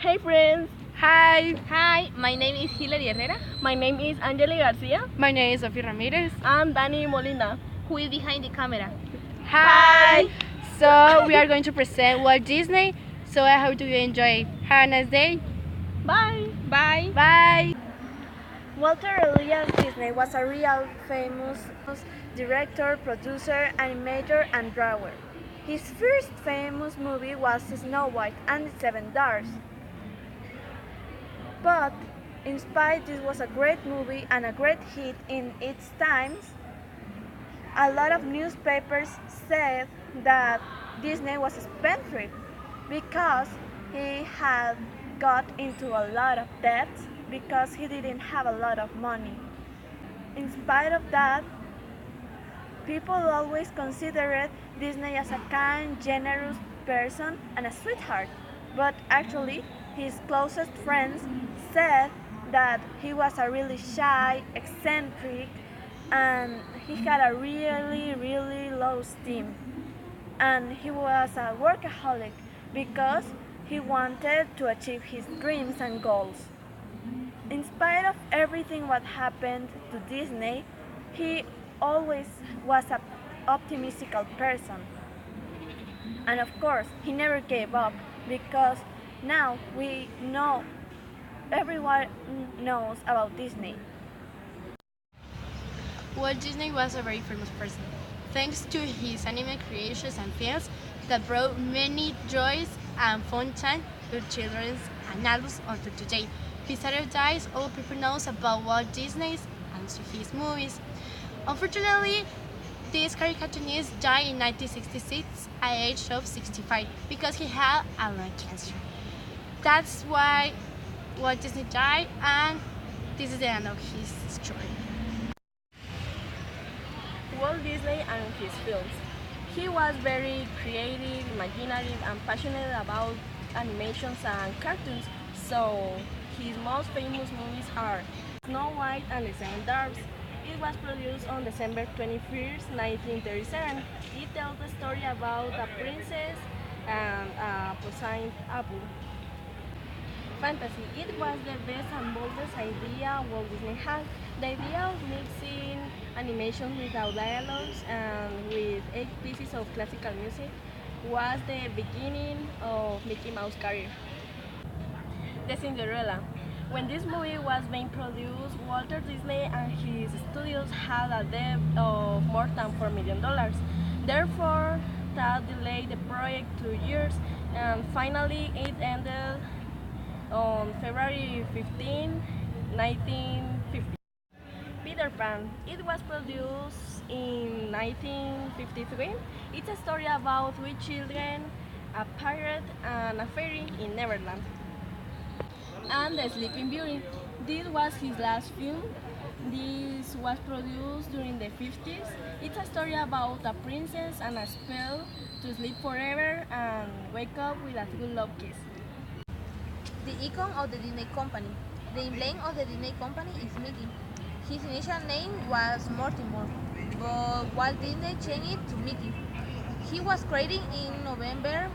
Hey friends! Hi, Hi, my name is Hilary Herrera. My name is Angeli Garcia. my name is Sophie Ramirez. I'm Dani Molina. Who is behind the camera? Hi! So, we are going to present Walt Disney. So, I hope you enjoy. Have a nice day. Bye! Bye. Bye! Walter Elias Disney was a real famous director, producer, animator, and drawer. His first famous movie was Snow White and the Seven Dwarfs. But, in spite this was a great movie and a great hit in its times, a lot of newspapers said that Disney was a spendthrift because he had got into a lot of debts because he didn't have a lot of money. In spite of that, people always considered Disney as a kind, generous person and a sweetheart. But actually, his closest friends said that he was a really shy, eccentric, and he had a really low esteem. And he was a workaholic because he wanted to achieve his dreams and goals. In spite of everything what happened to Disney, he always was an optimistic person. And of course, he never gave up because now we know everyone knows about Disney. Walt Disney was a very famous person. Thanks to his anime creations and films that brought many joys and fun time to children and adults until today. Besides that, all people knows about Walt Disney and his movies. Unfortunately, this cartoonist died in 1966 at the age of 65 because he had a lung cancer. That's why Walt Disney died, and this is the end of his story. Walt Disney and his films. He was very creative, imaginative, and passionate about animations and cartoons, so his most famous movies are Snow White and the Seven Dwarfs. It was produced on December 21st, 1937. It tells the story about a princess and a poisoned apple. Fantasy. It was the best and boldest idea Walt Disney had. The idea of mixing animation without dialogues and with 8 pieces of classical music was the beginning of Mickey Mouse career. The Cinderella. When this movie was being produced, Walter Disney and his studios had a debt of more than $4 million. Therefore, that delayed the project 2 years, and finally it ended on February 15, 1950. Peter Pan. It was produced in 1953. It's a story about three children, a pirate, and a fairy in Neverland. And The Sleeping Beauty. This was his last film. This was produced during the 50s. It's a story about a princess and a spell to sleep forever and wake up with a good love kiss. The icon of the Disney Company. The emblem of the Disney Company is Mickey. His initial name was Mortimer, but Walt Disney changed it to Mickey. He was created in November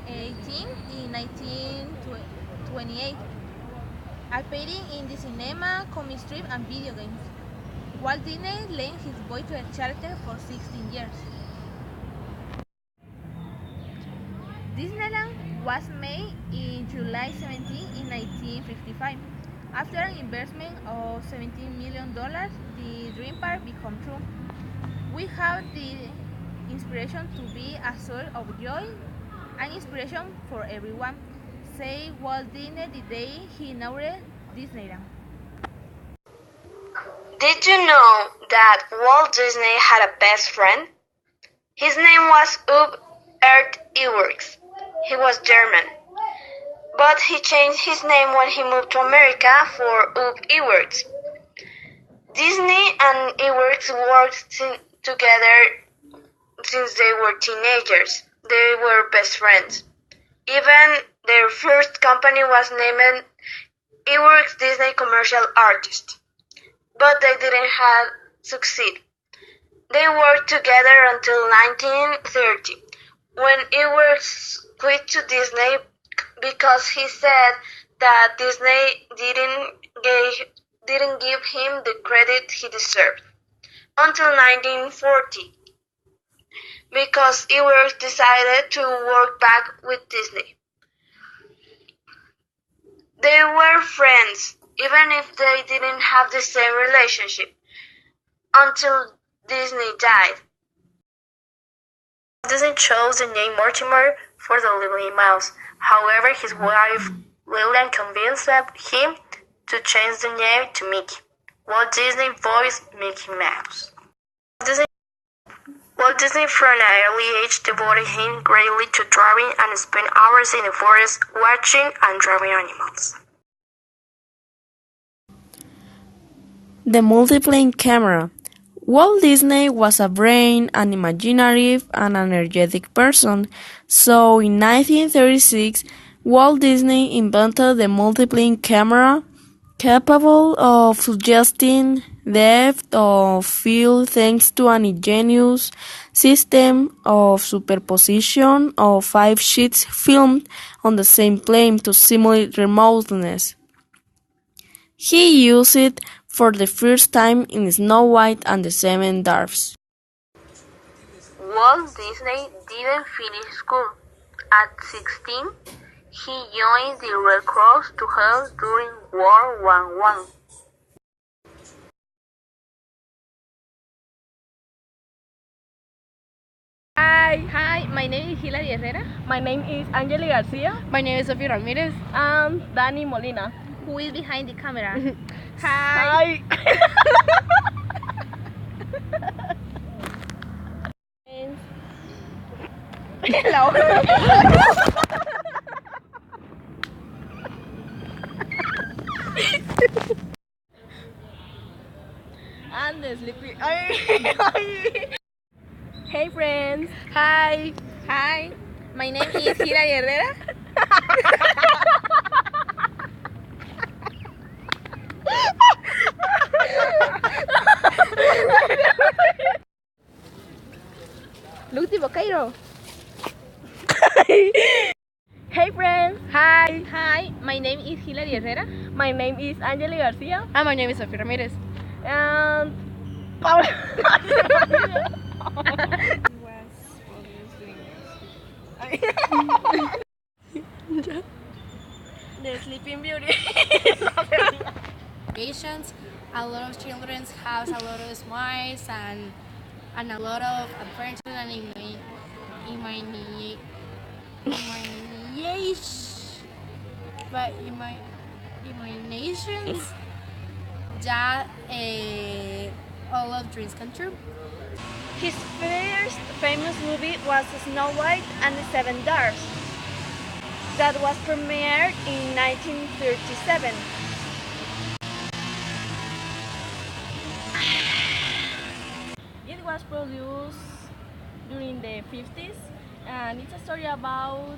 18 in 1928, appearing in the cinema, comic strip, and video games. Walt Disney lent his voice to the character for 16 years. Disneyland was made in July 17 in 1955. After an investment of $17 million, the dream park became true. We have the inspiration to be a source of joy and inspiration for everyone, said Walt Disney the day he inaugurated Disneyland. Did you know that Walt Disney had a best friend? His name was Ub Ert Iwerks. He was German, but he changed his name when he moved to America for Ub Iwerks. Disney and Iwerks worked together since they were teenagers. They were best friends. Even their first company was named Iwerks Disney Commercial Artist, but they didn't have succeed. They worked together until 1930, when Iwerks quit to Disney because he said that Disney didn't give him the credit he deserved until 1940, because Iwerks decided to work back with Disney. They were friends, even if they didn't have the same relationship, until Disney died. Disney chose the name Mortimer for the Little Mouse. However, his wife Lillian convinced him to change the name to Mickey. Walt Disney voiced Mickey Mouse. Walt Disney from an early age devoted him greatly to drawing and spent hours in the forest watching and drawing animals. The multiplane camera. Walt Disney was a brain, an imaginative, and energetic person, so in 1936, Walt Disney invented the multiplane camera, capable of suggesting depth of field thanks to an ingenious system of superposition of 5 sheets filmed on the same plane to simulate remoteness. He used it for the first time in Snow White and the Seven Dwarfs. Walt Disney didn't finish school. At 16, he joined the Red Cross to help during World War I. Hi, my name is Hilary Herrera, My name is Angeli Garcia My name is Sophie Ramirez. and Dani Molina. who is behind the camera. Hi. And the sleepy. Hey friends. Hi. Hi, my name is Hilary Herrera. Look the Bocairo. Hey friends. Hi, my name is Hilary Herrera. My name is Angeli Garcia And my name is Sophie Ramirez. and the Sleeping Beauty. Patients, a lot of children have a lot of smiles and a lot of adventures and imaginations that all of dreams come true. His first famous movie was Snow White and the Seven Dwarfs, that was premiered in 1937. It was produced during the 50s and it's a story about